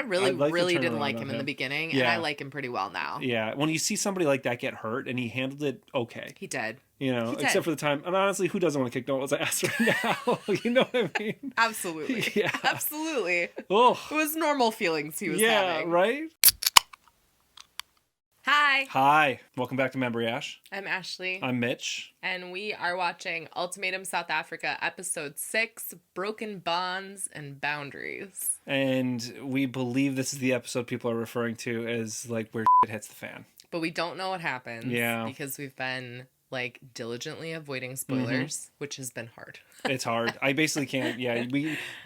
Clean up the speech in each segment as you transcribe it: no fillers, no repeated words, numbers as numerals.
really like didn't like him in the beginning, and I like him pretty well now. Yeah, when you see somebody like that get hurt, and he handled it okay. He did. You know, except for the time. And honestly, who doesn't want to kick Noah's ass right now? You know what I mean? Absolutely. Yeah. Absolutely. Oh. It was normal feelings he was having. Yeah, right? Hi. Hi. Welcome back to Memory Ash. I'm Ashley. I'm Mitch. And we are watching Ultimatum South Africa, Episode 6, Broken Bonds and Boundaries. And we believe this is the episode people are referring to as, like, where shit hits the fan. But we don't know what happens. Yeah. Because we've been, like, diligently avoiding spoilers, which has been hard. It's hard. I basically can't. Yeah,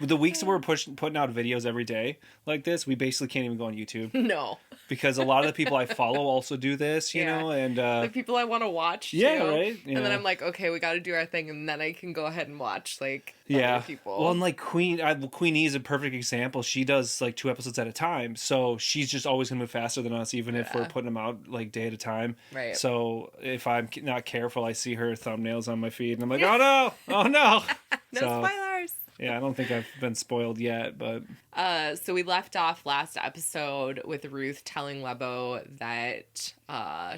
the weeks that we're putting out videos every day like this, we basically can't even go on YouTube. No. Because a lot of the people I follow also do this, you know, and the people I want to watch too. Yeah, right. Yeah. And then I'm like, okay, we got to do our thing, and then I can go ahead and watch like other people. Well, and like Queen E is a perfect example. She does like 2 episodes at a time, so she's just always gonna move faster than us, even if we're putting them out like day at a time. Right. So if I'm not careful, I see her thumbnails on my feed, and I'm like, oh no, oh no. No spoilers. Yeah, I don't think I've been spoiled yet, but... So we left off last episode with Ruth telling Lebo that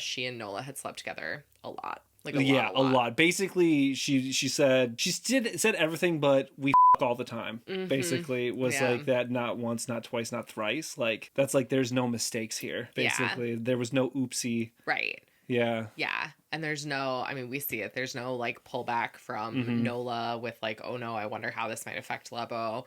she and Nola had slept together a lot. Like a lot. Basically, she said... said everything but we all the time. Mm-hmm. Basically, was like that not once, not twice, not thrice. Like, that's like there's no mistakes here. Basically, there was no oopsie. Right. Yeah. Yeah. And there's no, I mean, we see it. There's no like pullback from Nola with like, oh no, I wonder how this might affect Lebo.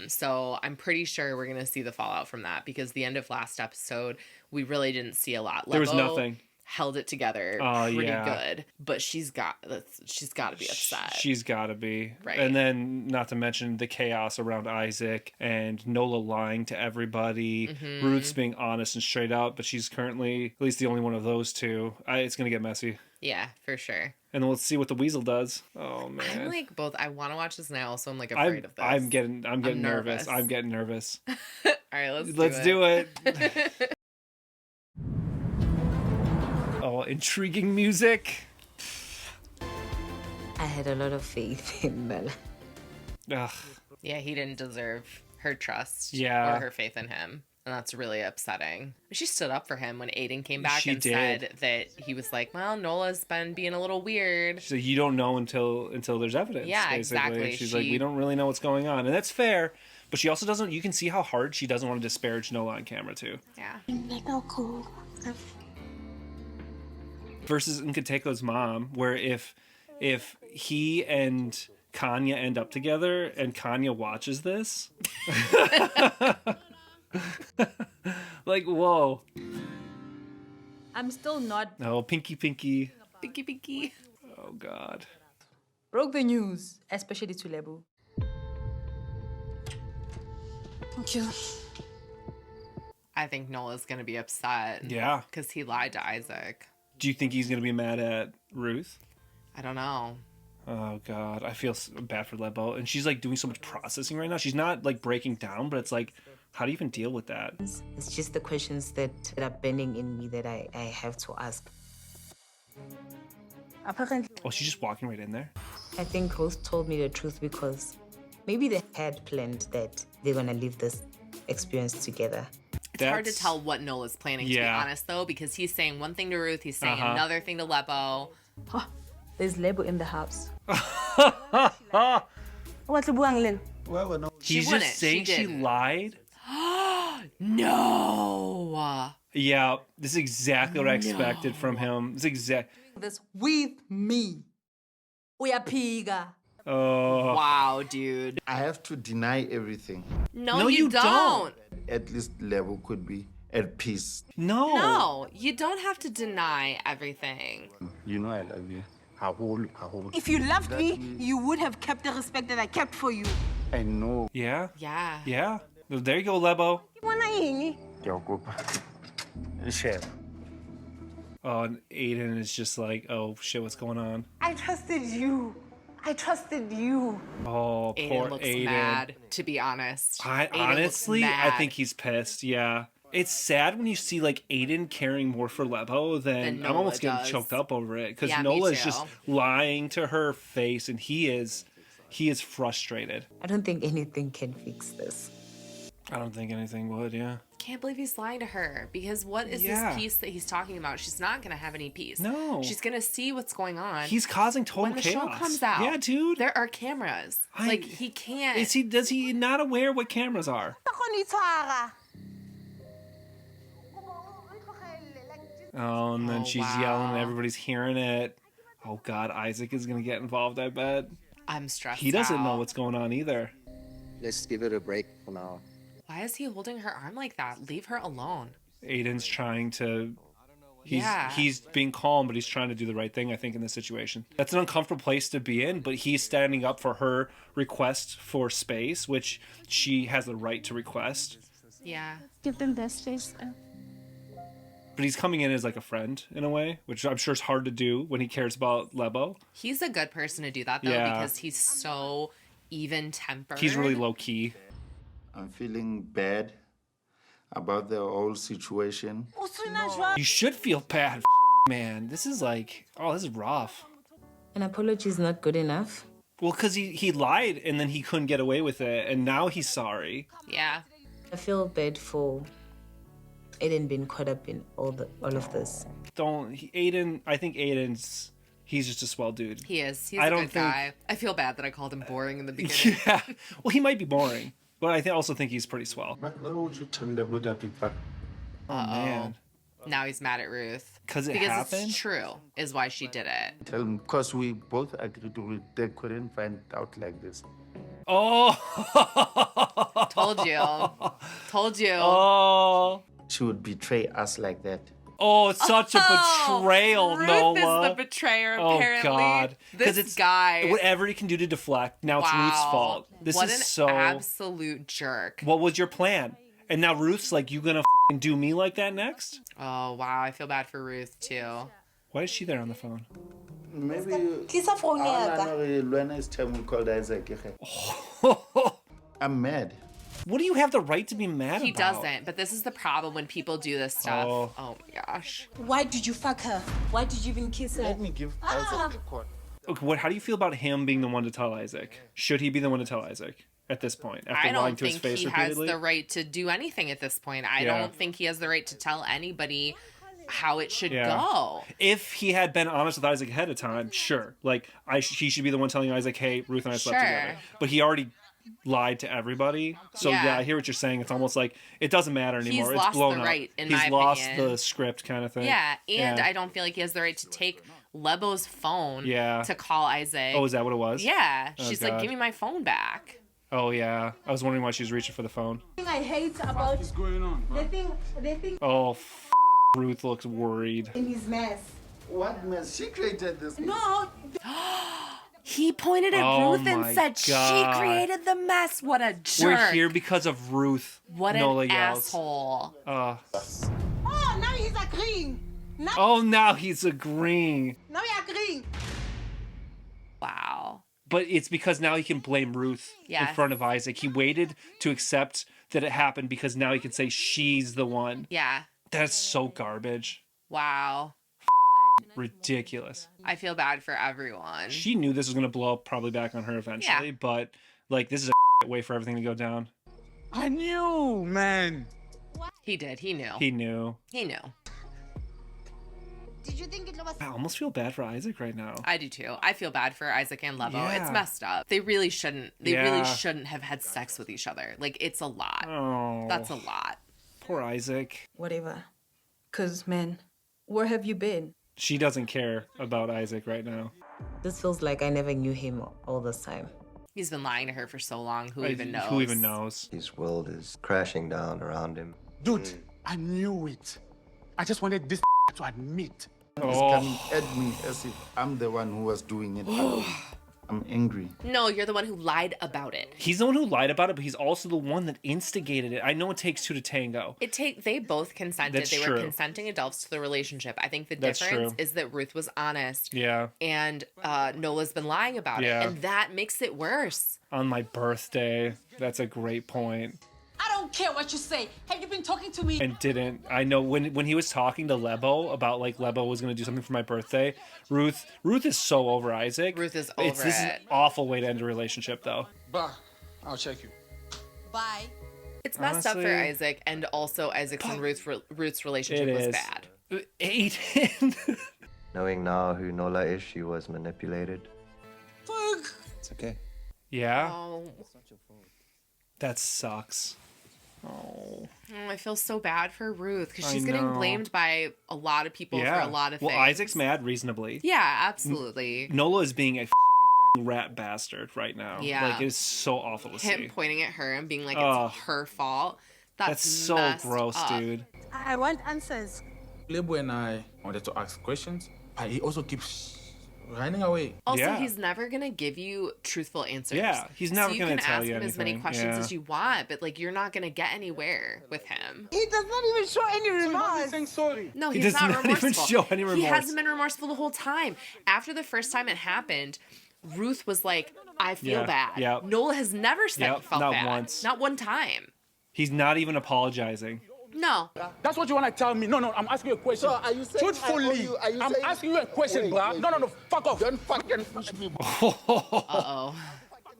So I'm pretty sure we're going to see the fallout from that, because the end of last episode, we really didn't see a lot. There was nothing. Held it together pretty good, but she's got to be upset. She's got to be. Right. And then not to mention the chaos around Isaac and Nola lying to everybody, Ruth's being honest and straight up, but she's currently at least the only one of those two. It's going to get messy. Yeah, for sure. And then let's see what the weasel does. Oh man. I'm like both. I want to watch this, and I also am like afraid of this. I'm getting nervous. I'm getting nervous. All right, let's do it. Oh, intriguing music. I had a lot of faith in Bella. Ugh. Yeah, he didn't deserve her trust or her faith in him. And that's really upsetting. She stood up for him when Aiden came back said that he was like, well, Nola's been being a little weird. She said, you don't know until there's evidence. Yeah, basically. exactly. She's like, we don't really know what's going on. And that's fair. But she also doesn't, you can see how hard she doesn't want to disparage Nola on camera too. Yeah. Versus Nkateko's mom, where if he and Kanye end up together and Kanye watches this, like, whoa. I'm still not... Oh, pinky. Oh, God. Broke the news, especially to Lebo. Thank you. I think Nola's going to be upset. Yeah. Because he lied to Isaac. Do you think he's going to be mad at Ruth? I don't know. Oh, God. I feel bad for Lebo. And she's, like, doing so much processing right now. She's not, like, breaking down, but it's like, how do you even deal with that? It's just the questions that are burning in me that I have to ask. Apparently. Oh, she's just walking right in there? I think Ruth told me the truth because maybe they had planned that they're going to live this experience together. It's hard to tell what Nola's planning, to be honest, though, because he's saying one thing to Ruth, he's saying another thing to Lebo. Oh, there's Lebo in the house. He's just saying she lied? No! Yeah, this is exactly what I expected from him. This with me. We are piga. Oh. Wow, dude. I have to deny everything. No, you don't. At least Lebo could be at peace. No, you don't have to deny everything. You know I love you. I hold. If you loved me, you would have kept the respect that I kept for you. I know. Yeah? Yeah. Yeah. There you go, Lebo. Share. Oh, and Aiden is just like, oh, shit, what's going on? I trusted you. Oh, Aiden poor looks Aiden. mad, to be honest. Honestly, I think he's pissed, yeah. It's sad when you see, like, Aiden caring more for Lebo than I'm almost getting choked up over it. Because Nola is just lying to her face, and he is frustrated. I don't think anything can fix this. I don't think anything would, yeah. Can't believe he's lying to her, because what is this peace that he's talking about? She's not going to have any peace. No. She's going to see what's going on. He's causing total chaos. When the show comes out, yeah, dude. there are cameras. Like, he can't. Does he not aware what cameras are? Oh, and then she's yelling and everybody's hearing it. Oh, God, Isaac is going to get involved, I bet. I'm stressed He doesn't know what's going on either. Let's give it a break for now. Why is he holding her arm like that? Leave her alone. Aiden's trying to... He's being calm, but he's trying to do the right thing, I think, in this situation. That's an uncomfortable place to be in, but he's standing up for her request for space, which she has the right to request. Yeah. Give them their space. But he's coming in as like a friend in a way, which I'm sure is hard to do when he cares about Lebo. He's a good person to do that, though, because he's so even-tempered. He's really low-key. I'm feeling bad about the whole situation. You should feel bad, man. This is like, this is rough. An apology is not good enough. Well, because he lied and then he couldn't get away with it, and now he's sorry. Yeah. I feel bad for Aiden being caught up in all of this. I think he's just a swell dude. He is. He's a good guy. I feel bad that I called him boring in the beginning. Yeah. Well, he might be boring, but I also think he's pretty swell. Oh, man. Now he's mad at Ruth. Because it's true, is why she did it. Tell him, because we both agreed they couldn't find out like this. Oh! Told you. Oh! She would betray us like that. Oh, it's such a betrayal, Nola. Ruth is the betrayer, apparently. Oh, God. This guy. Whatever he can do to deflect, now it's Ruth's fault. What an absolute jerk. What was your plan? And now Ruth's like, you gonna do me like that next? Oh, wow. I feel bad for Ruth, too. Why is she there on the phone? Maybe Luana's time we called Isaac. I'm mad. What do you have the right to be mad about? He doesn't, but this is the problem when people do this stuff. Oh my gosh. Why did you fuck her? Why did you even kiss her? Let me give Isaac a call. Okay, how do you feel about him being the one to tell Isaac? Should he be the one to tell Isaac at this point? After lying to his face repeatedly? I don't think he has the right to do anything at this point. I don't think he has the right to tell anybody how it should go. If he had been honest with Isaac ahead of time, sure. Like, he should be the one telling Isaac, hey, Ruth and I slept together. But he already lied to everybody. So I hear what you're saying. It's almost like it doesn't matter anymore. It's blown up. He's lost the script kind of thing. Yeah, and I don't feel like he has the right to take Lebo's phone to call Isaac. Oh, is that what it was? Yeah. She's like, give me my phone back. Oh, yeah. I was wondering why she was reaching for the phone. The thing I hate about... What is going on? The thing... Oh, Ruth looks worried. In his mess. What mess? She created this. No. He pointed at Ruth and said she created the mess. What a jerk. We're here because of Ruth. What Nola an yells. asshole. Oh, now he's agreeing. Now he's agreeing. Now he's agreeing. Wow. But it's because now he can blame Ruth in front of Isaac. He waited to accept that it happened because now he can say she's the one. Yeah. That's so garbage. Wow. Ridiculous. I feel bad for everyone. She knew this was going to blow up probably back on her eventually, but like this is a way for everything to go down. I knew, man. He did. He knew. He knew. Did you think it was... I almost feel bad for Isaac right now. I do too. I feel bad for Isaac and Lebo. Yeah. It's messed up. They really shouldn't. Really shouldn't have had sex with each other. Like, it's a lot. Oh. That's a lot. Poor Isaac. Whatever. 'Cause, man, where have you been? She doesn't care about Isaac right now. This feels like I never knew him all this time. He's been lying to her for so long. Who even knows? Who even knows? His world is crashing down around him. Dude, I knew it. I just wanted this to admit. He's coming at me as if I'm the one who was doing it. I'm angry. No, you're the one who lied about it. He's the one who lied about it, but he's also the one that instigated it. I know it takes two to tango. They both consented. That's they true. were consenting adults to the relationship. I think the difference is that Ruth was honest. Yeah. And Nola's been lying about it. And that makes it worse. On my birthday. That's a great point. I don't care what you say. Have you been talking to me? And didn't. I know when he was talking to Lebo about like Lebo was going to do something for my birthday, Ruth is so over Isaac. Ruth is over This is an awful way to end a relationship though. Bah, I'll check you. Bye. It's messed up for Honestly, Isaac, and also Isaac's and Ruth's relationship was bad. Aiden. Knowing now who Nola is, she was manipulated. It's okay. Yeah, Oh, that sucks. Oh. I feel so bad for Ruth because I she's getting know. blamed by a lot of people for a lot of things. Well, Isaac's mad reasonably. Yeah, absolutely. Nola is being a rat bastard right now. Yeah. Like, it is so awful to Him see. pointing at her and being like, Ugh. it's her fault. That's so messed gross, up. dude. I want answers. Lebo and I wanted to ask questions, but he also keeps running away. Also, Yeah. he's never gonna give you truthful answers. Yeah, he's never so gonna tell you You can ask him as many anything. questions Yeah. as you want, but like you're not gonna get anywhere with him. He does not even show any remorse. Saying sorry. No, He he's does not not even remorseful. show any He remorse. hasn't been remorseful the whole time. After the first time it happened, Ruth was like, "I feel Yeah, bad." yeah. Nola has never said Yep, he felt not bad. once. Not one time. He's not even apologizing. No. That's what you want to tell me. No, I'm asking you a question. So are you saying Truthfully, I'm saying- asking you a question, Wait, bruh. wait. No, fuck off. Don't fucking push me. Uh-oh.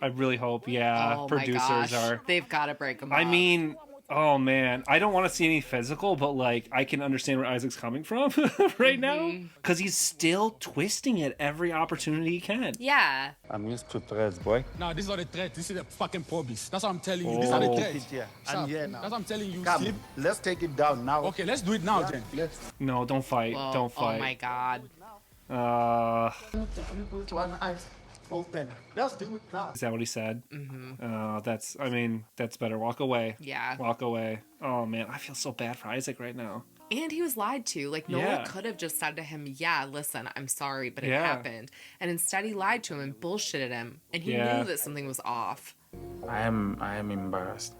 I really hope, yeah, Oh producers my gosh. are. They've got to break him I up. mean, oh man, I don't want to see any physical, but like I can understand where Isaac's coming from right now because he's still twisting it every opportunity he can. Yeah. I'm used to threats, boy. No, this is not a threat. This is a fucking promise. That's what I'm telling you. These are the Oh. threats. I'm here now. That's what I'm telling you. Come, Sleep. let's take it down now. Okay, let's do it now, then. Let's. No, don't fight. Whoa. Don't fight. Oh my God. Put one eye open. Let's do it now. Is that what he said? That's, I mean, that's better. Walk away. Yeah. Walk away. Oh man, I feel so bad for Isaac right now. And he was lied to. Like, Nola Yeah. could have just said to him, yeah, listen, I'm sorry, but it Yeah. happened. And instead he lied to him and bullshitted him. And he Yeah. knew that something was off. I am embarrassed.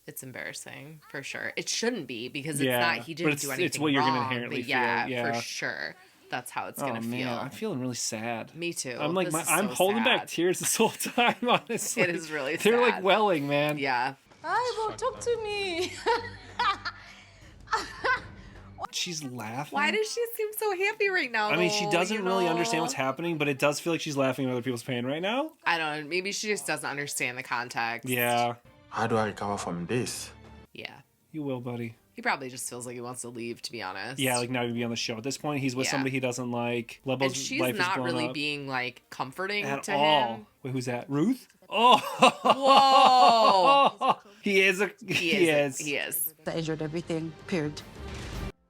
It's embarrassing, for sure. It shouldn't be, because it's Yeah, not, he but didn't it's- do anything it's what you're gonna wrong, inherently but yeah, feel, yeah. for sure. That's how it's Oh gonna man, feel. I'm feeling really sad. Me too. I'm like, This is I'm so holding back sad. tears this whole time. Honestly, It is really They're like sad. welling, man. Yeah. Ivo, talk to me. She's laughing. Why does she seem so happy right now? I mean, she though, doesn't you really know? understand what's happening, but it does feel like she's laughing at other people's pain right now. I don't know. Maybe she just doesn't understand the context. Yeah, How do I recover from this? Yeah. you will, buddy. He probably just feels like he wants to leave, to be honest. Yeah, like not even be on the show at this point. He's with Yeah. somebody he doesn't like. And Lebo's she's life is not blown really up being like comforting at to all. him. Wait, who's that? Ruth? Oh, Whoa. he is. He is. He is. I enjoyed everything, period.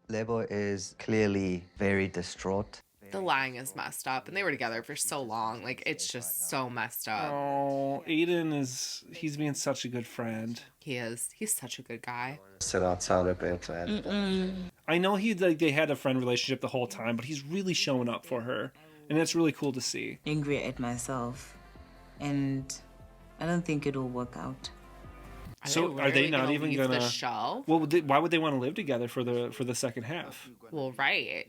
Lebo is clearly very distraught. The lying is messed up, and they were together for so long. Like, it's just so messed up. Oh, Aiden he's being such a good friend. He is. He's such a good guy. Sit outside a bit, man. I know they had a friend relationship the whole time, but he's really showing up for her, and that's really cool to see. Angry at myself, and I don't think it'll work out. So are they literally not even leave gonna? the show? Well, why would they want to live together for the second half? Well, right.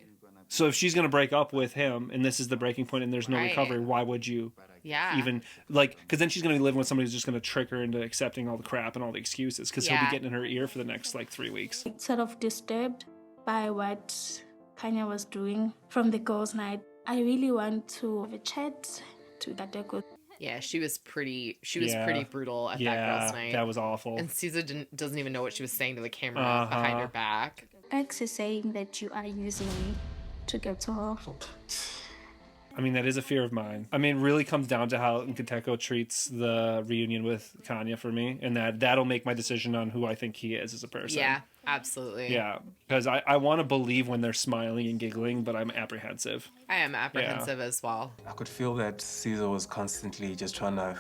So if she's gonna break up with him, and this is the breaking point, and there's no Right. recovery, why would you? Yeah. Even like, because then she's gonna be living with somebody who's just gonna trick her into accepting all the crap and all the excuses, because he'll Yeah. be getting in her ear for the next like 3 weeks. Sort of disturbed by what Kanye was doing from the girls' night. I really want to have a chat to Gateko. Yeah, she was pretty Yeah. pretty brutal at that girls' night. that was awful. And Cesar doesn't even know what she was saying to the camera Uh-huh. behind her back. X is saying that you are using me to get to her. I mean, that is a fear of mine. I mean, it really comes down to how Nkateko treats the reunion with Kanye for me, and that'll make my decision on who I think he is as a person. Yeah, absolutely. Yeah, because I want to believe when they're smiling and giggling, but I'm apprehensive. I am apprehensive as well. I could feel that Cesar was constantly just trying to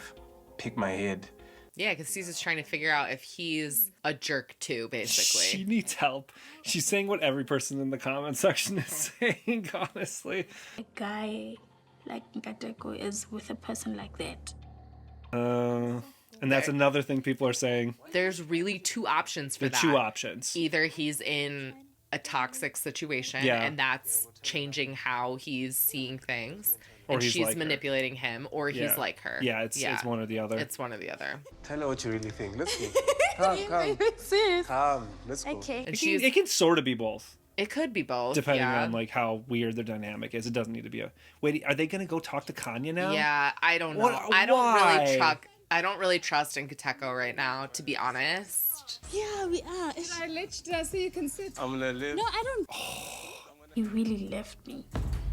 pick my head. Yeah, because Cesar's trying to figure out if he's a jerk too, basically. She needs help. She's saying what every person in the comment section is saying, honestly. A guy like Gateko is with a person like that. And that's another thing people are saying. There's really two options for The that. two options. Either he's in a toxic situation, Yeah. and that's changing how he's seeing things, Or and he's she's like her. manipulating him, or Yeah. he's like her. Yeah, it's one or the other. It's one or the other. Tell her what you really think. Let's go. Calm. Let's go. Okay. And It can sort of be both, it could be both, depending yeah. on like how weird their dynamic is. It doesn't need to be a. Wait, are they gonna go talk to Kanye now? Yeah, I don't know. What- I don't why? really trust Nkateko right now, to be honest. finished? Yeah, we are. I let you so you can sit. I'm gonna live. No, I don't. He really left me.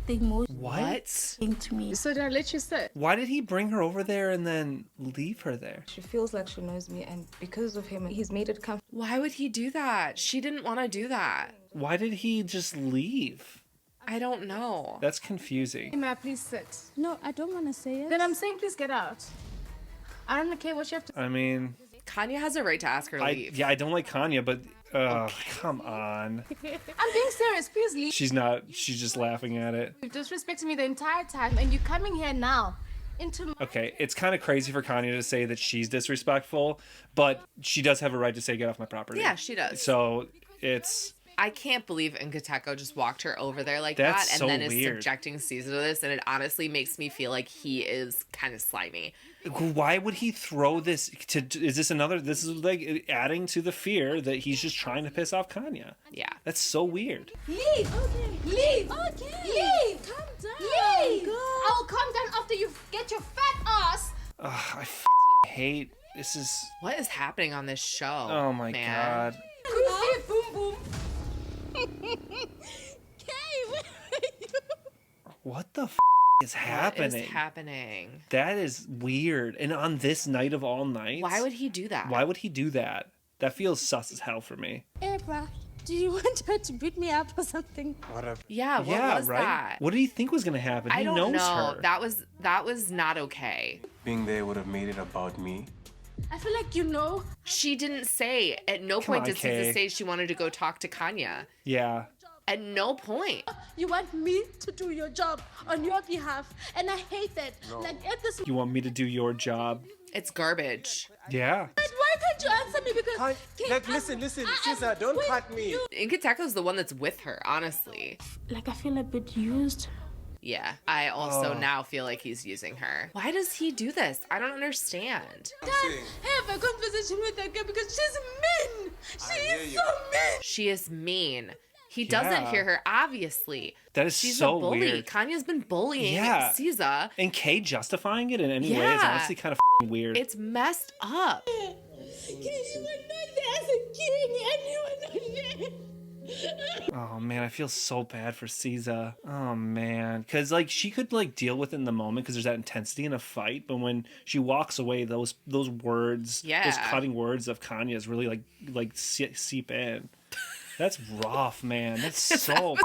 The most thing to me. So did I let you sit? Why did he bring her over there and then leave her there? She feels like she knows me, and because of him, he's made it comfortable. Why would he do that? She didn't want to do that. Why did he just leave? I don't know. That's confusing. May I please sit? No, I don't want to say it. Then I'm saying please get out. I don't care what you have to say. I mean... Kanye has a right to ask her to leave. I don't like Kanye, but... come on. I'm being serious. Please leave. She's not. She's just laughing at it. You've disrespected me the entire time, and you're coming here now into my... Okay, it's kind of crazy for Kanye to say that she's disrespectful, but she does have a right to say get off my property. Yeah, she does. So it's... I can't believe Nkateko just walked her over there like That's that and so then is weird. subjecting Cesar to this, and it honestly makes me feel like he is kind of slimy. Why would he throw this to... Is this another... This is like adding to the fear that he's just trying to piss off Kanye. Yeah. That's so weird. Leave. Okay. Leave. Okay. Leave. Calm down. Leave. Go. I'll calm down after you get your fat ass. I hate... This is... What is happening on this show? Oh my God. Boom, boom. Kay, where are you? What the is happening? What is happening? That is weird. And on this night of all nights? Why would he do that? Why would he do that? That feels sus as hell for me. Hey, bruh, do you want her to beat me up or something? Whatever. Yeah, what was that? What did he think was going to happen? I He don't knows know. her. That was not okay. Being there would have made it about me. I feel like you know. She didn't say. At no Come point on, did Kay. Cesar say she wanted to go talk to Kanye. Yeah. At no point. You want me to do your job on your behalf, and I hate that. No. Like at this. You want me to do your job? It's garbage. Yeah. But why can't you answer me? Because Like, listen, Cesar, don't cut me. Nkateko's the one that's with her, honestly. Like, I feel a bit used. Yeah, I also now feel like he's using her. Why does he do this? I don't understand. Have a conversation with that girl because she's mean. She is so mean. She is mean. He doesn't hear her, obviously. That is She's so a bully. weird. Kanye's been bullying Cesar. And Kay justifying it in any way is honestly kind of weird. It's messed up. Kay, you were not there as a king, and you were not there. Oh man, I feel so bad for Cesar. Oh man, because like she could like deal with it in the moment because there's that intensity in a fight, but when she walks away, those words, those cutting words of Kanye's really like seep in. That's rough, man. That's so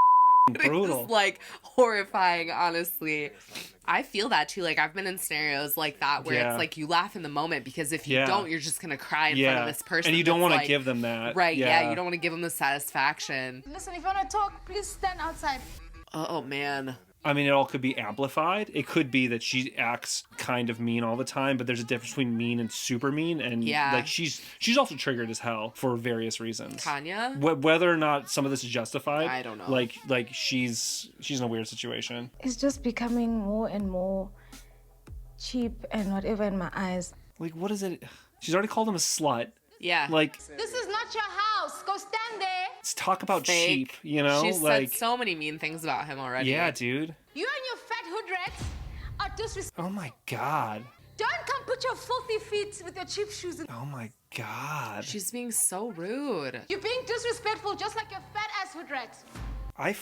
brutal. It's like horrifying, honestly. I feel that too. Like I've been in scenarios like that where it's like you laugh in the moment because if you don't, you're just gonna cry in front of this person. And you don't want to like, give them that. Right, yeah, you don't want to give them the satisfaction. Listen, if you want to talk, please stand outside. Oh man. I mean, it all could be amplified. It could be that she acts kind of mean all the time, but there's a difference between mean and super mean. And like she's also triggered as hell for various reasons. Kanye? Whether or not some of this is justified, I don't know. Like she's in a weird situation. It's just becoming more and more cheap and whatever in my eyes. Like, what is it? She's already called him a slut. Yeah. Like, This is not your house. Go stand there. let's talk about Fake. cheap, you know? She's like, said so many mean things about him already. yeah, dude. You and your fat hood rats are disrespectful. Oh my God. Don't come put your filthy feet with your cheap shoes in. Oh my God. She's being so rude. You're being disrespectful just like your fat ass hood rat. I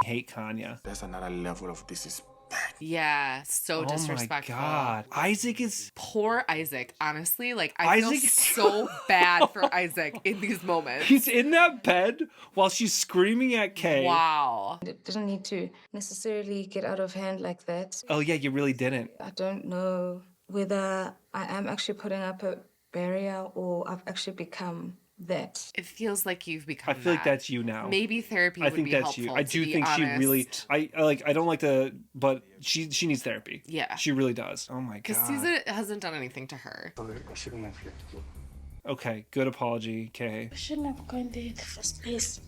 hate Kanye. There's another level of disrespect. Yeah, so disrespectful. Oh my God. Isaac is... Poor Isaac, honestly. Like, I feel Isaac- so bad for Isaac in these moments. He's in that bed while she's screaming at Kay. Wow. It didn't need to necessarily get out of hand like that. Oh yeah, you really didn't. I don't know whether I am actually putting up a barrier or I've actually become that. It feels like you've become I feel like that's you now. Maybe therapy I would think be that's helpful, you. I to do be think she honest. really... I don't like to... But she needs therapy. Yeah. She really does. Oh my Because God. Cesar hasn't done anything to her. I shouldn't have left you. Okay, good apology, Kay. I shouldn't have gone there in the first place.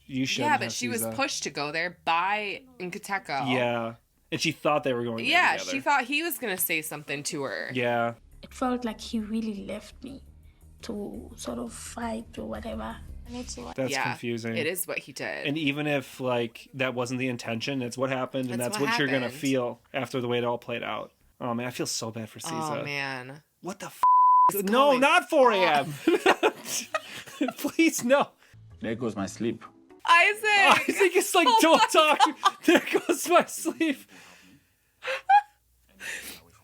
You should. Yeah, but she was pushed to go there by Nkateko. Yeah. And she thought they were going there Yeah, together. she thought he was going to say something to her. Yeah. It felt like he really left me to sort of fight or whatever. That's confusing. It is what he did. And even if like that wasn't the intention, it's what happened, and that's what you're gonna happened. feel after the way it all played out. Oh man, I feel so bad for Cesar. Oh man. What the f? No, not 4 a.m. Please, no. There goes my sleep. Isaac is like, don't talk. There goes my sleep.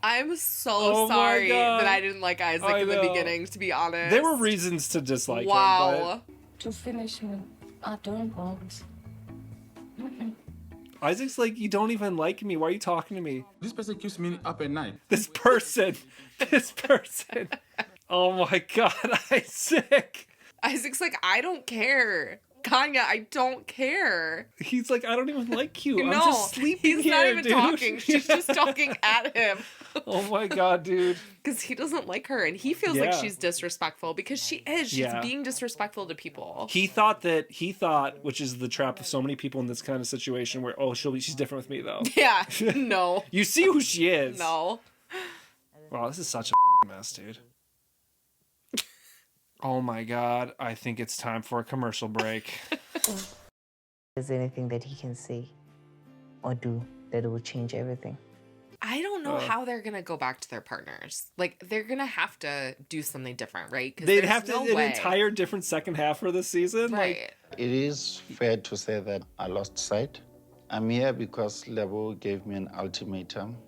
I'm so sorry that I didn't like Isaac in the beginning, to be honest. There were reasons to dislike him. Wow. To finish me, I don't want. Isaac's like, you don't even like me. Why are you talking to me? This person keeps me up at night. This person. Oh my God, Isaac. Isaac's like, I don't care. Kanye, I don't care. He's like, I don't even like you. No, I'm just sleeping he's here, not even dude. talking. She's just talking at him. Oh my God, dude. Because he doesn't like her, and he feels like she's disrespectful because she is. She's being disrespectful to people. He thought, which is the trap of so many people in this kind of situation, where she's different with me though. Yeah, no. You see who she is. No. Wow, this is such a mess, dude. Oh my God, I think it's time for a commercial break. Is there anything that he can say or do that will change everything? I don't know how they're going to go back to their partners. Like, they're going to have to do something different, right? They'd have to an entire different second half for this season. Right. It is fair to say that I lost sight. I'm here because Lebo gave me an ultimatum.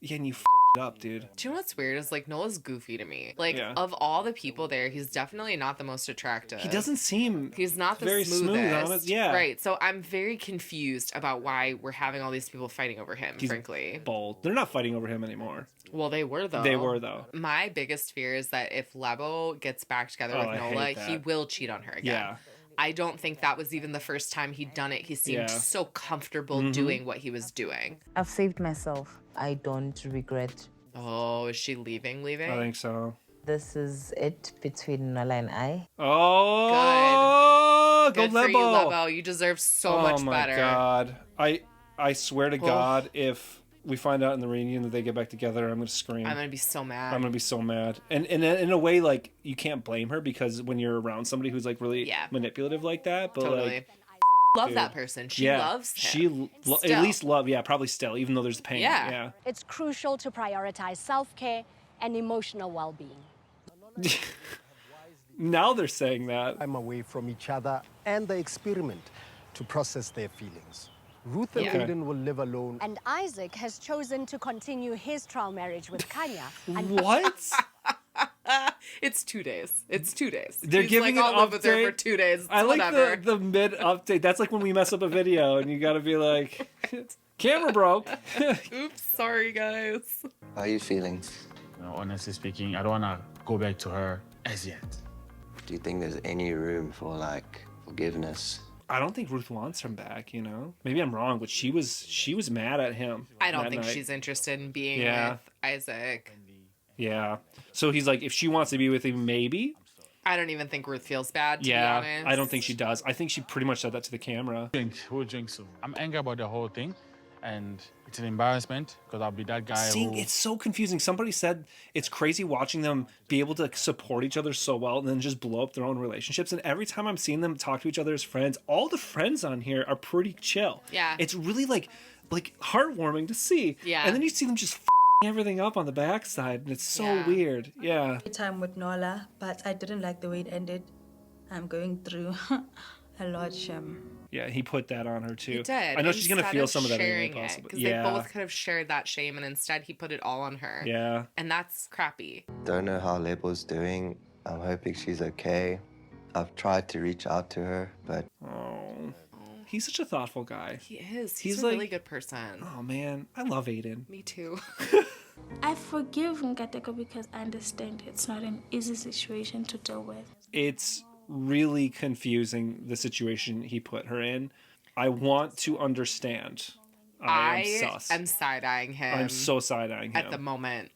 Yeah, and you up, dude. Do you know what's weird is like Nola's goofy to me. Like of all the people there, he's definitely not the most attractive. He doesn't seem. He's not the very smoothest. smooth on it. Yeah. Right. So I'm very confused about why we're having all these people fighting over him. He's frankly, bold. They're not fighting over him anymore. Well, they were though. They were though. My biggest fear is that if Lebo gets back together with Nola, he will cheat on her again. Yeah. I don't think that was even the first time he'd done it. He seemed so comfortable doing what he was doing. I've saved myself. I don't regret. Oh, is she leaving? I think so. This is it between Nola and I. Oh, good go for you, Lebo. Lebo. You deserve so much better. Oh my God. I swear to God, if we find out in the reunion that they get back together, I'm going to scream. I'm going to be so mad. I'm going to be so mad. And in a way, like, you can't blame her because when you're around somebody who's like really manipulative like that, but like, love that person. She loves him. At least love, probably still, even though there's pain. Yeah. It's crucial to prioritize self-care and emotional well-being. Now they're saying that. I'm away from each other and the experiment to process their feelings. Ruth and Aiden will live alone. And Isaac has chosen to continue his trial marriage with Kanye. What? It's 2 days. It's 2 days. They're He's giving like, an I'll live update. with her for 2 days. It's I like whatever. the mid update. That's like when we mess up a video and you got to be like, camera broke. Oops, sorry guys. How are you feeling? Honestly speaking, I don't want to go back to her as yet. Do you think there's any room for like forgiveness? I don't think Ruth wants him back, you know? Maybe I'm wrong, but she was mad at him. I don't that think night. she's interested in being with Isaac. Yeah. So he's like, if she wants to be with him, maybe. I don't even think Ruth feels bad, to be honest. I don't think she does. I think she pretty much said that to the camera. We'll drink soon. I'm angry about the whole thing, and it's an embarrassment because I'll be that guy It's so confusing. Somebody said it's crazy watching them be able to support each other so well and then just blow up their own relationships. And every time I'm seeing them talk to each other as friends, all the friends on here are pretty chill. Yeah. It's really like heartwarming to see. Yeah. And then you see them just everything up on the backside, and it's so weird. Yeah. Time with Nola, but I didn't like the way it ended. I'm going through a lot, Shem. Yeah, he put that on her too. He did. I know she's gonna Instead feel of some of that sharing anyway, it, possibly. because they both could have shared that shame, and instead he put it all on her. Yeah. And that's crappy. Don't know how Lebo's doing. I'm hoping she's okay. I've tried to reach out to her, but... Oh. He's such a thoughtful guy. He is. He's a really good person. Oh, man. I love Aiden. Me too. I forgive Nkateko because I understand it's not an easy situation to deal with. It's really confusing, the situation he put her in. I want to understand. I am side-eyeing him. I'm so side-eyeing him. At the moment.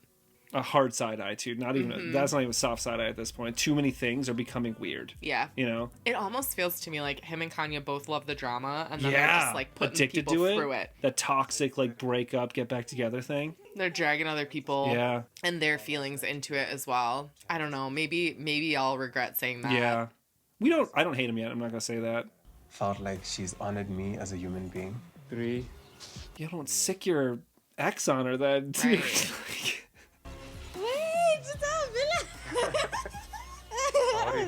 A hard side-eye, too. Not even that's not even a soft side-eye at this point. Too many things are becoming weird. Yeah. You know? It almost feels to me like him and Kanye both love the drama, and then they're just like putting addicted people to through it. That toxic, like, break up, get back together thing. They're dragging other people and their feelings into it as well. I don't know. Maybe I'll regret saying that. Yeah. I don't hate him yet. I'm not going to say that. Felt like she's honored me as a human being. 3. You don't sick your ex on her then. Wait, stop.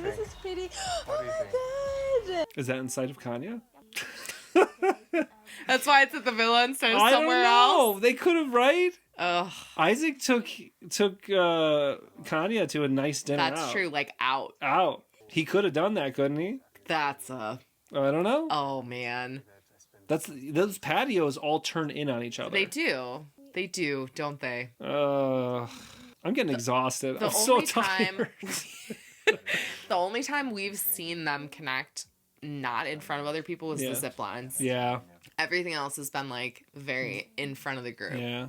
This is pretty. What do you think? God. Is that inside of Kanye? That's why it's at the villa instead of I somewhere don't know. else. They could have, right? Ugh. Isaac took Kanye to a nice dinner. That's true. Like out. He could have done that, couldn't he? That's a. I don't know. Oh man. Those patios all turn in on each other. They do. They do, don't they? I'm getting exhausted. I'm so tired. The only time we've seen them connect, not in front of other people, was the zip lines. Yeah. Everything else has been like very in front of the group. Yeah.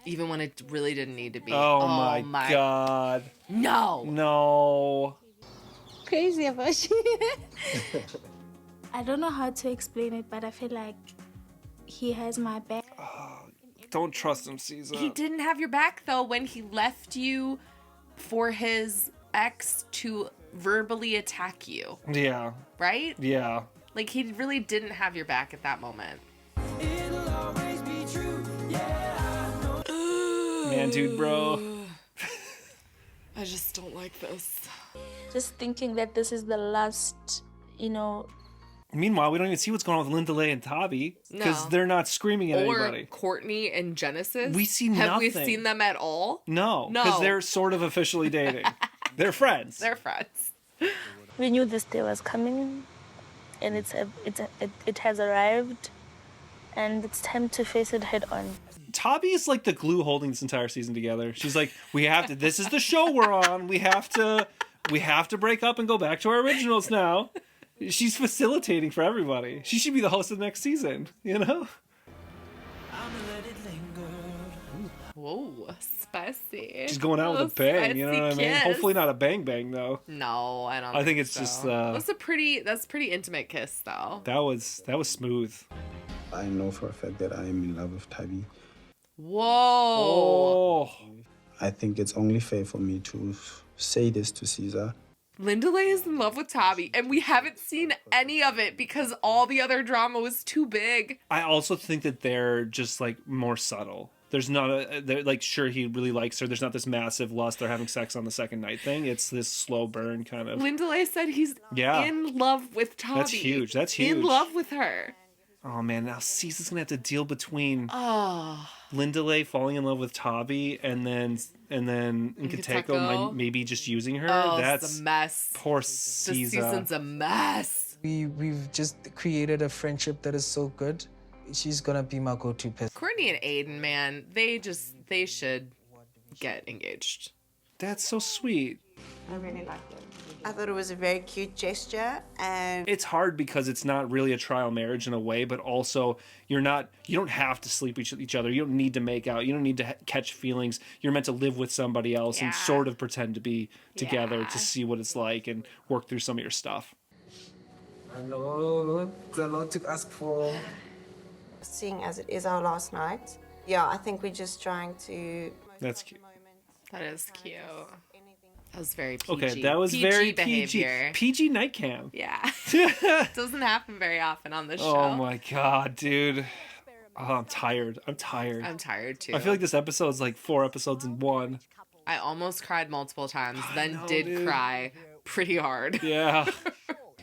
Even when it really didn't need to be. Oh my God. No. Crazy about you. I don't know how to explain it, but I feel like he has my back. Don't trust him, Cesar. He didn't have your back though when he left you for his ex to verbally attack you. Yeah. Right? Yeah. Like he really didn't have your back at that moment. Man, dude, bro. I just don't like this. Just thinking that this is the last, Meanwhile, we don't even see what's going on with Linda Lay and Tabi because No. they're not screaming at Or anybody. Courtney and Genesis. We see Have we nothing. seen them at all? No, because they're sort of officially dating. They're friends. They're friends. we knew this day was coming, and it has arrived, and it's time to face it head on. Tabi is like the glue holding this entire season together. She's like, we have to. This is the show we're on. We have to break up and go back to our originals now. She's facilitating for everybody. She should be the host of the next season, Whoa, spicy. She's going out with a bang, you know what I mean? Kiss. Hopefully not a bang bang though. No, I don't. I think it's so. just That's a pretty intimate kiss though. that was smooth. I know for a fact that I am in love with Tabi. Whoa. Oh. I think it's only fair for me to say this to Cesar. Linda Lay is in love with Tabi, and we haven't seen any of it because all the other drama was too big. I also think that they're just like more subtle. There's not they're like, sure, he really likes her. There's not this massive lust. They're having sex on the second night thing. It's this slow burn kind of. Linda Lay said he's in love with Tabi. That's huge. That's huge. In love with her. Oh man, now Cesar's gonna have to deal between Linda Lay falling in love with Tabi and then Nkateko maybe just using her. Oh, That's it's a mess. Poor The Cesar. season's a mess. We've just created a friendship that is so good. She's gonna be my go-to person. Courtney and Aiden, man, they should get engaged. That's so sweet. I really liked it. I thought it was a very cute gesture, and It's hard because it's not really a trial marriage in a way, but also you don't have to sleep with each other. You don't need to make out. You don't need to catch feelings. You're meant to live with somebody else and sort of pretend to be together to see what it's like and work through some of your stuff. I know, it's a lot to ask for. seeing as it is our last night, I think we're just trying to. That's cute. That is cute. That was very PG. Okay, that was very behavior. PG night cam. Yeah. Doesn't happen very often on this show. Oh my god, dude. Oh, I'm tired. I'm tired too. I feel like this episode's like 4 episodes in one. I almost cried multiple times, then did cry pretty hard. Yeah.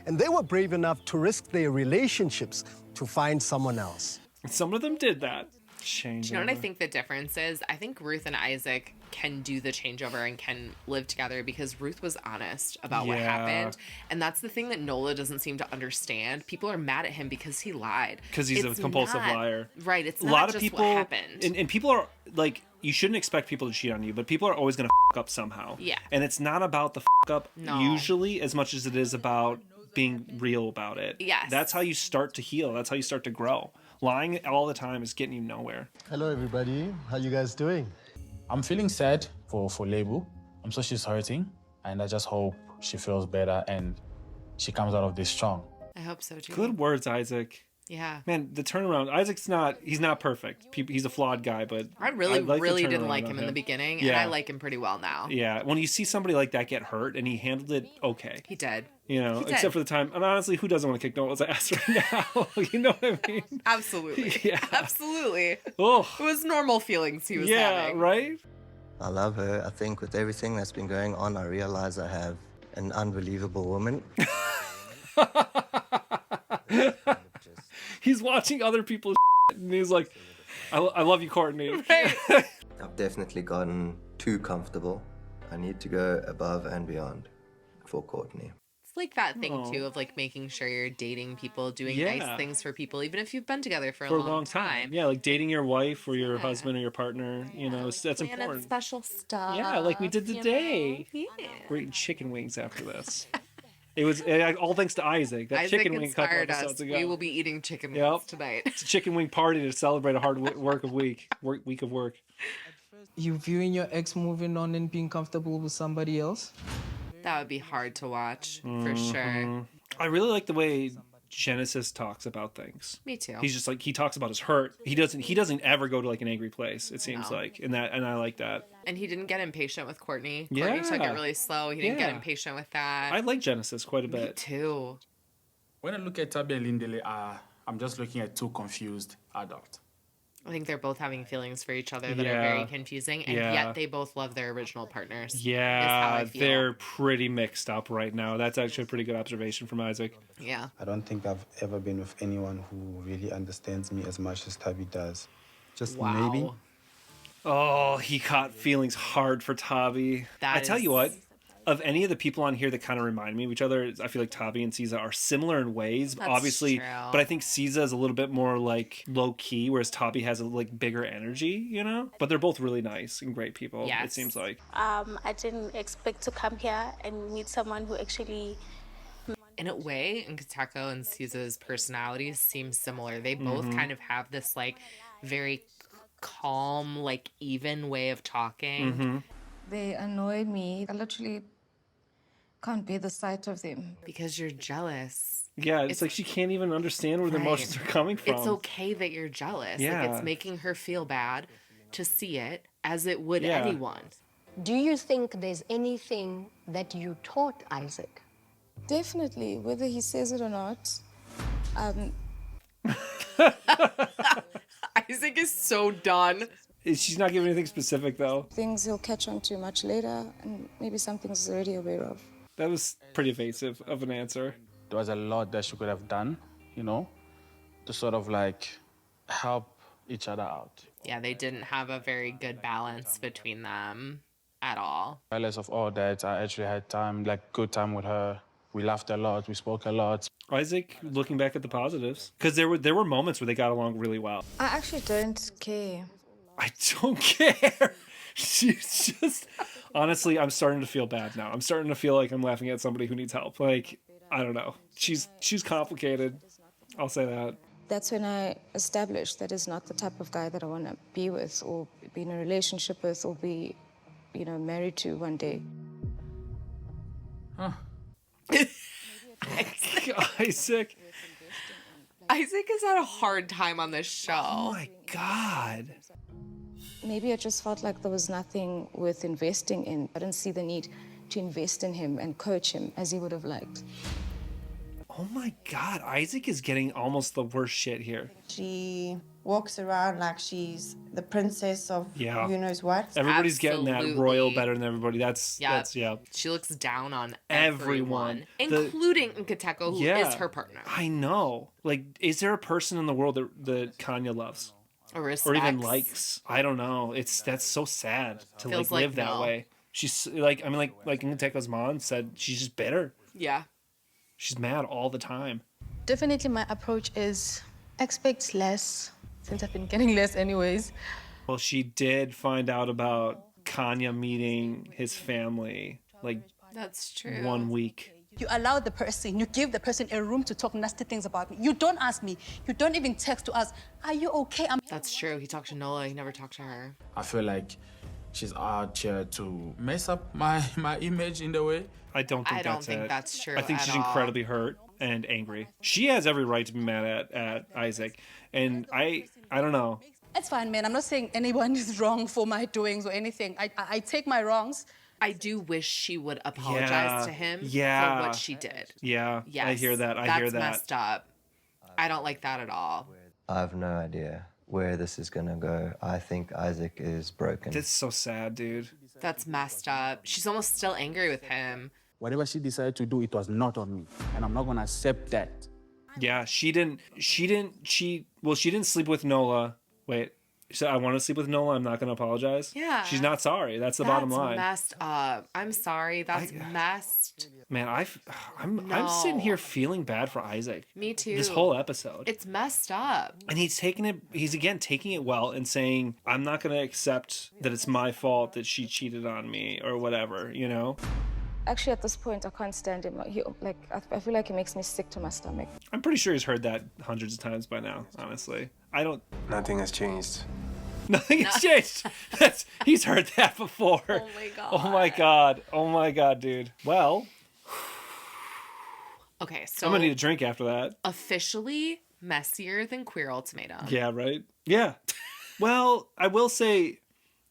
And they were brave enough to risk their relationships to find someone else. Some of them did that. Do you know what I think the difference is? I think Ruth and Isaac can do the changeover and can live together because Ruth was honest about what happened. And that's the thing that Nola doesn't seem to understand. People are mad at him because he lied. Because he's a compulsive liar. Right. It's a not lot just of people, what happened. And people are like, you shouldn't expect people to cheat on you, but people are always going to f up somehow. Yeah. And it's not about the f up usually as much as it is about being real about it. Yes. That's how you start to heal. That's how you start to grow. Lying all the time is getting you nowhere. Hello, everybody. How you guys doing? I'm feeling sad for Lebu. I'm sure she's hurting, and I just hope she feels better and she comes out of this strong. I hope so too. Good words, Isaac. Yeah. Man, the turnaround. He's not perfect. He's a flawed guy, but I really like didn't like him in the beginning, and I like him pretty well now. Yeah, when you see somebody like that get hurt and he handled it okay. He did. Except for the time. And honestly, who doesn't want to kick Nola's ass right now? You know what I mean? Absolutely. Yeah. Absolutely. Oh. It was normal feelings he was having. Yeah, right? I love her. I think with everything that's been going on, I realize I have an unbelievable woman. He's watching other people's and he's like, I love you, Courtney. I've definitely gotten too comfortable. I need to go above and beyond for Courtney. It's like that thing too of like making sure you're dating people, doing nice things for people, even if you've been together for a long time. Yeah, like dating your wife or your husband or your partner. You know, that's important. Special stuff. Yeah, like we did today. Yeah. We're eating chicken wings after this. It was all thanks to Isaac. That Isaac chicken wing a couple inspired episodes us. ago. We will be eating chicken wings tonight. It's a chicken wing party to celebrate a hard week of work. You viewing your ex moving on and being comfortable with somebody else? That would be hard to watch, for sure. I really like the way Genesis talks about things. Me too. He's just like, he talks about his hurt. He doesn't ever go to like an angry place, it seems like. And I like that. And he didn't get impatient with Courtney. Yeah. Courtney took it really slow. He didn't get impatient with that. I like Genesis quite a bit. Me too. When I look at Tabby and Lindley, I'm just looking at two confused adults. I think they're both having feelings for each other that are very confusing, and yet they both love their original partners. Yeah, they're pretty mixed up right now. That's actually a pretty good observation from Isaac. Yeah. I don't think I've ever been with anyone who really understands me as much as Tabby does. Just maybe. Oh, he caught feelings hard for Tabby. I tell you what, of any of the people on here that kind of remind me of each other, I feel like Tabby and Cesar are similar in ways, obviously. True. But I think Cesar is a little bit more like low key, whereas Tabby has a like bigger energy, you know. But they're both really nice and great people. Yes. It seems like. I didn't expect to come here and meet someone who actually. In a way, Nkateko and Cesar's personalities seem similar. They both kind of have this like very calm, like even way of talking. They annoy me. I literally can't bear the sight of them. Because you're jealous. Yeah, it's like she can't even understand where the emotions are coming from. It's okay that you're jealous. Yeah. Like it's making her feel bad to see it as it would anyone. Do you think there's anything that you taught Isaac? Definitely, whether he says it or not. Isaac is so done. She's not giving anything specific, though. Things he'll catch on to much later, and maybe some things he's already aware of. That was pretty evasive of an answer. There was a lot that she could have done, you know, to sort of like help each other out. Yeah, they didn't have a very good balance between them at all. Regardless of all that, I actually had good time with her. We laughed a lot, we spoke a lot. Isaac, looking back at the positives, because there were moments where they got along really well. I actually don't care. I don't care. She's just... Honestly, I'm starting to feel bad now. I'm starting to feel like I'm laughing at somebody who needs help. Like, I don't know. She's complicated. I'll say that. That's when I established that is not the type of guy that I want to be with or be in a relationship with or be, married to one day. Huh. Isaac. Isaac has had a hard time on this show. Oh my God. Maybe I just felt like there was nothing worth investing in. I didn't see the need to invest in him and coach him as he would have liked. Oh my God, Isaac is getting almost the worst shit here. She walks around like she's the princess of who knows what. Everybody's getting that royal better than everybody. That's She looks down on everyone. Everyone. Including Nkateko, who is her partner. I know. Like, is there a person in the world that Kanye loves? Or even likes? I don't know. That's so sad to live that way. She's like Nkateko's mom said, she's just bitter. Yeah. She's mad all the time. Definitely my approach is expect less, since I've been getting less anyways. Well, she did find out about Kanye meeting his family, that's true. 1 week. You allow the person, you give the person a room to talk nasty things about me. You don't ask me. You don't even text to ask, are you okay? That's true. He talked to Nola. He never talked to her. I feel like she's out here to mess up my image in the way. I don't think that's true. I think she's incredibly hurt and angry. She has every right to be mad at Isaac. And I don't know. It's fine, man. I'm not saying anyone is wrong for my doings or anything. I take my wrongs. I do wish she would apologize to him for what she did. Yeah, yes, I hear that. That's messed up. I don't like that at all. I have no idea where this is gonna go. I think Isaac is broken. That's so sad, dude. That's messed up. She's almost still angry with him. Whatever she decided to do, it was not on me. And I'm not going to accept that. Yeah, she didn't sleep with Nola. Wait, she said, I want to sleep with Nola. I'm not going to apologize. Yeah. She's not sorry. That's the bottom line. That's messed up. I'm sorry. That's messed. Man, I'm sitting here feeling bad for Isaac. Me too. This whole episode. It's messed up. And he's taking it well and saying, I'm not going to accept that it's my fault that she cheated on me or whatever, you know? Actually, at this point, I can't stand him. I feel like he makes me sick to my stomach. I'm pretty sure he's heard that hundreds of times by now, honestly. Nothing has changed. Nothing has changed. He's heard that before. Oh my god. Oh my god. Oh my god, dude. Well. Okay, so I'm gonna need a drink after that. Officially messier than Queer Ultimatum. Yeah, right? Yeah. Well, I will say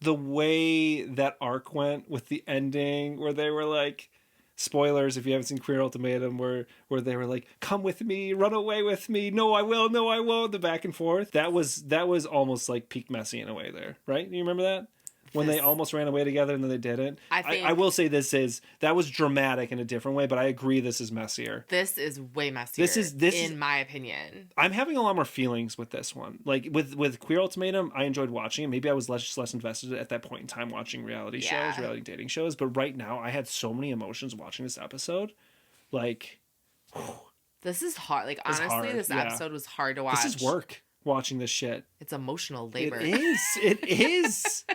the way that arc went with the ending where they were like, spoilers if you haven't seen Queer Ultimatum, where they were like, come with me, run away with me, no I will, no I won't, the back and forth. That was almost like peak messy in a way there, right? You remember that? When they almost ran away together and then they didn't. I will say that was dramatic in a different way, but I agree this is messier. This is way messier. This is in my opinion. I'm having a lot more feelings with this one. Like with Queer Ultimatum, I enjoyed watching it. Maybe I was less invested at that point in time watching reality dating shows. But right now, I had so many emotions watching this episode. Like, this is hard. Like honestly, this episode was hard to watch. This is work. Watching this shit. It's emotional labor. It is.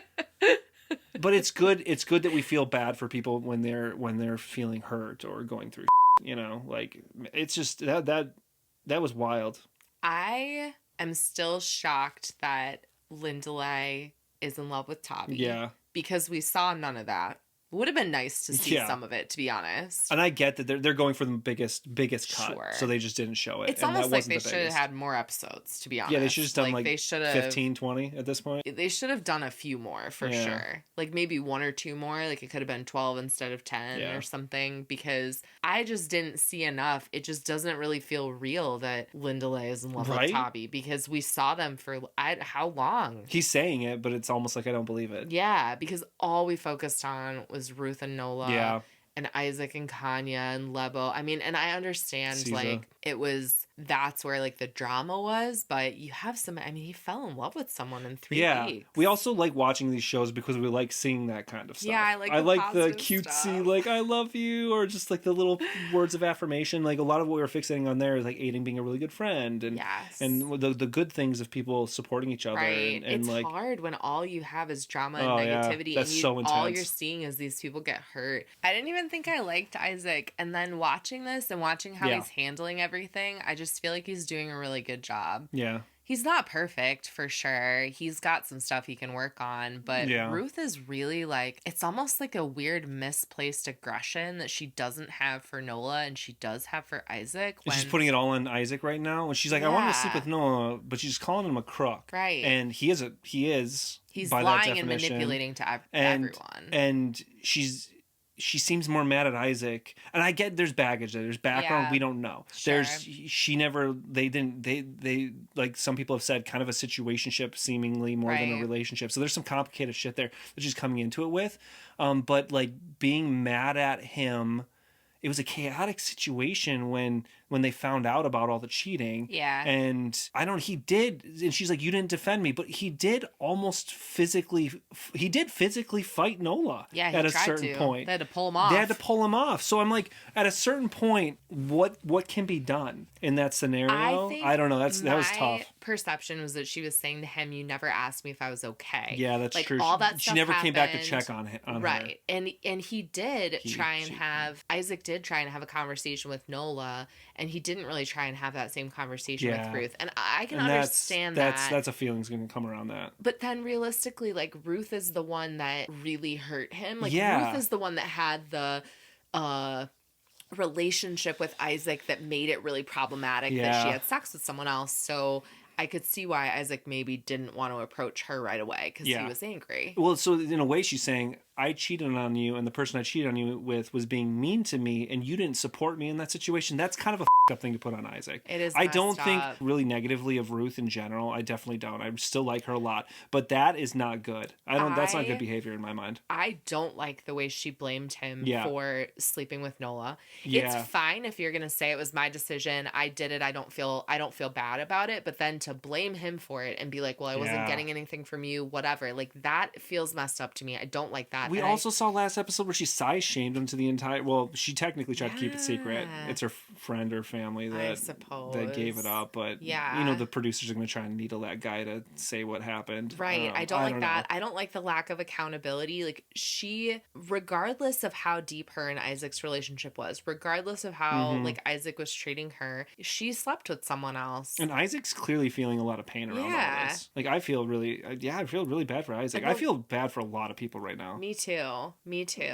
But it's good. It's good that we feel bad for people when they're feeling hurt or going through, you know, like it's just that was wild. I am still shocked that Lindley is in love with Tavi. Yeah. Because we saw none of that. Would have been nice to see some of it, to be honest. And I get that they're going for the biggest cut, sure. So they just didn't show it. It's almost like they should have had more episodes, to be honest. Yeah, they should have done like they should have 15, 20 at this point. They should have done a few more for sure. Like maybe one or two more. Like it could have been 12 instead of 10 or something. Because I just didn't see enough. It just doesn't really feel real that Lindley is in love with Tavi, because we saw them for how long? He's saying it, but it's almost like I don't believe it. Yeah, because all we focused on was Ruth and Nola. And Isaac and Kanye and Lebo. I mean, and I understand Cesar. like that's where like the drama was, but you have he fell in love with someone in 3 weeks. We also like watching these shows because we like seeing that kind of stuff. Yeah, I like the cutesy stuff. Like I love you, or just like the little words of affirmation. Like a lot of what we were fixating on there is like Aiden being a really good friend and the good things of people supporting each other. Right. And it's like hard when all you have is drama and negativity. That's and so intense. All you're seeing is these people get hurt. I didn't even think I liked Isaac, and then watching this and watching how he's handling everything, I just feel like he's doing a really good job. Yeah. He's not perfect, for sure. He's got some stuff he can work on, but Ruth is really like, it's almost like a weird misplaced aggression that she doesn't have for Nola and she does have for Isaac. She's putting it all on Isaac right now. And she's like, I want to sleep with Nola, but she's calling him a crook. Right. And he is. He's by lying that and manipulating to everyone. And she seems more mad at Isaac, and I get there's baggage there. There's background we don't know. Sure. They like some people have said kind of a situationship seemingly more than a relationship. So there's some complicated shit there that she's coming into it with. But like being mad at him, it was a chaotic situation when they found out about all the cheating. Yeah. And he did, and she's like, you didn't defend me, but he did physically fight Nola at a certain point. They had to pull him off. They had to pull him off. So I'm like, at a certain point, what can be done in that scenario? I don't know. That was tough. Perception was that she was saying to him, you never asked me if I was okay. Yeah, that's like, true. All that she stuff never came back to happened. check on her. Right. And he did Isaac did try and have a conversation with Nola, and he didn't really try and have that same conversation with Ruth. And I can understand that. That's a feeling's going to come around that. But then realistically, like, Ruth is the one that really hurt him. Like, Yeah. Ruth is the one that had the relationship with Isaac that made it really problematic that she had sex with someone else. So I could see why Isaac maybe didn't want to approach her right away because he was angry. Well, so in a way she's saying, I cheated on you and the person I cheated on you with was being mean to me and you didn't support me in that situation, that's kind of a up thing to put on Isaac. It is. I don't messed think up. really negatively of Ruth in general. I definitely don't. I still like her a lot, but that is not good. That's not good behavior in my mind. I don't like the way she blamed him for sleeping with Nola. Yeah. It's fine if you're gonna say it was my decision. I did it. I don't feel bad about it. But then to blame him for it and be like, well, I wasn't getting anything from you, whatever. Like that feels messed up to me. I don't like that. We also saw last episode where she size shamed him to the entire. Well, she technically tried to keep it secret. It's her friend or family that gave it up. But the producers are going to try and needle that guy to say what happened. Right. I don't like that. I don't like the lack of accountability. Like she, regardless of how deep her and Isaac's relationship was, regardless of how like Isaac was treating her, she slept with someone else. And Isaac's clearly feeling a lot of pain around all this. Like I feel really bad for Isaac. I feel bad for a lot of people right now. Me too.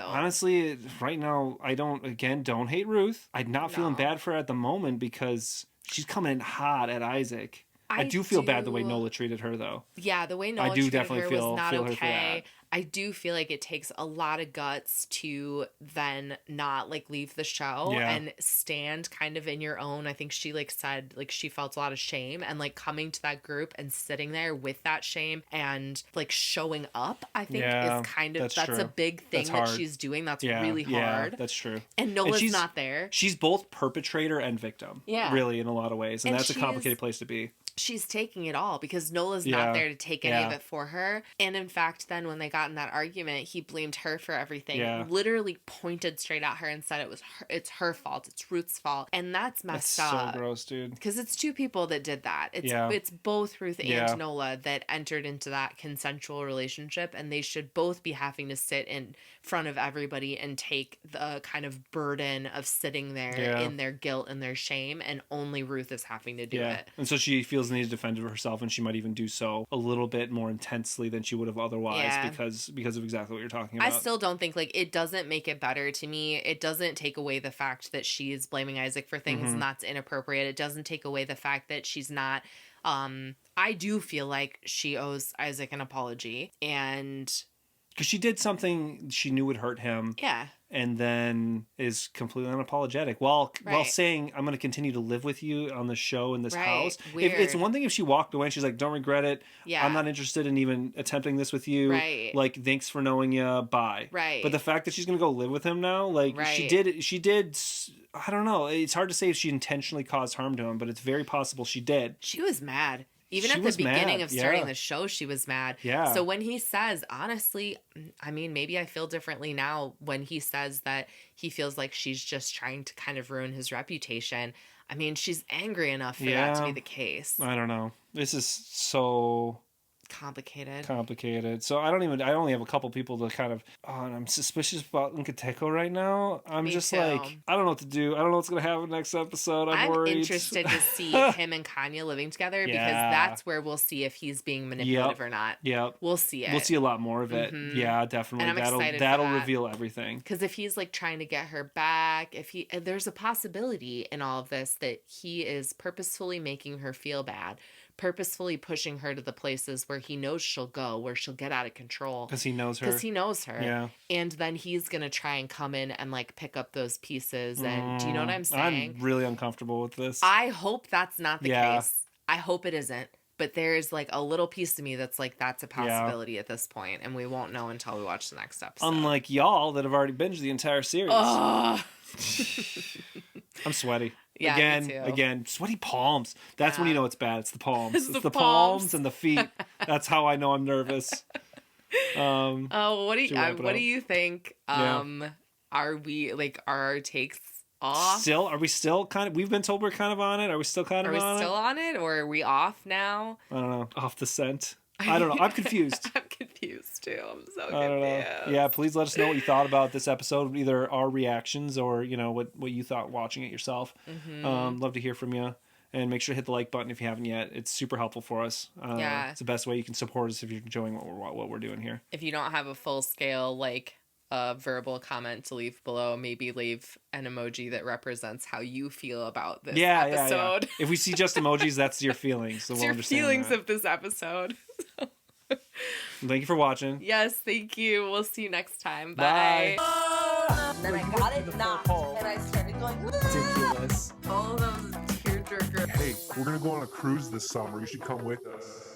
Honestly, right now, I don't hate Ruth. I'm not feeling bad for her at the moment because she's coming in hot at Isaac. I do feel bad the way Nola treated her, though. Yeah, the way Nola treated her was not okay. I do feel like it takes a lot of guts to then not like leave the show and stand kind of in your own. I think she like said like she felt a lot of shame and like coming to that group and sitting there with that shame and like showing up, I think is kind of that's a big thing that she's doing. That's really hard. Yeah, that's true. And Nola's not there. She's both perpetrator and victim. Yeah. Really, in a lot of ways. And that's a complicated place to be. She's taking it all because Nola's not there to take any of it for her. And in fact, then when they got in that argument, he blamed her for everything. Literally pointed straight at her and said it's her fault. It's Ruth's fault. And that's messed up. So gross, dude. Because it's two people that did that. It's both Ruth and Nola that entered into that consensual relationship, and they should both be having to sit in front of everybody and take the kind of burden of sitting there in their guilt and their shame, and only Ruth is having to do it. And so she feels the need to defend herself, and she might even do so a little bit more intensely than she would have otherwise because of exactly what you're talking about. I still don't think like it doesn't make it better to me. It doesn't take away the fact that she's blaming Isaac for things and that's inappropriate. It doesn't take away the fact that she's not I do feel like she owes Isaac an apology, and because she did something she knew would hurt him. Yeah. And then is completely unapologetic while saying, I'm going to continue to live with you on the show in this house. If it's one thing if she walked away and she's like, don't regret it. Yeah. I'm not interested in even attempting this with you. Right. Like, thanks for knowing you. Bye. Right. But the fact that she's going to go live with him now, like she did, I don't know. It's hard to say if she intentionally caused harm to him, but it's very possible she did. She was mad. Even at the beginning of starting the show, she was mad. Yeah. So when he says, honestly, I mean, maybe I feel differently now when he says that he feels like she's just trying to kind of ruin his reputation. I mean, she's angry enough for that to be the case. I don't know. This is so complicated. So I only have a couple people to kind of, and I'm suspicious about Nkateko right now. I'm just too. Like, I don't know what to do. I don't know what's going to happen next episode. I'm worried. Interested to see him and Kanye living together because that's where we'll see if he's being manipulative or not. Yep. We'll see it. We'll see a lot more of it. Yeah, definitely. And I'm excited that'll reveal everything. Because if he's like trying to get her back, there's a possibility in all of this that he is purposefully making her feel bad, purposefully pushing her to the places where he knows she'll go, where she'll get out of control. Because he knows her. Yeah. And then he's going to try and come in and like pick up those pieces. And do you know what I'm saying? I'm really uncomfortable with this. I hope that's not the case. I hope it isn't. But there's like a little piece to me that's like, that's a possibility at this point, and we won't know until we watch the next episode. Unlike y'all that have already binged the entire series. I'm sweaty. Yeah, Again, sweaty palms. That's when you know it's bad. It's the palms. It's the palms and the feet. That's how I know I'm nervous. What do you think? Are we like, are our takes off? Are we still kind of, we've been told we're kind of on it. Are we still kind of on it? Are we still on it, or are we off now? I don't know. Off the scent. I don't know. I'm confused. I'm confused too. I'm so confused. I don't know. Yeah, please let us know what you thought about this episode, either our reactions or, you know, what you thought watching it yourself. Love to hear from you. And make sure to hit the like button if you haven't yet. It's super helpful for us. It's the best way you can support us if you're enjoying what we're doing here. If you don't have a full scale like verbal comment to leave below, maybe leave an emoji that represents how you feel about this episode. If we see just emojis, that's your feelings. So it's your feelings of this episode. Thank you for watching. Yes, thank you. We'll see you next time. Bye. Then I got it knocked, and I started going, Ridiculous. All of those tearjerker. Hey, we're gonna go on a cruise this summer. You should come with us.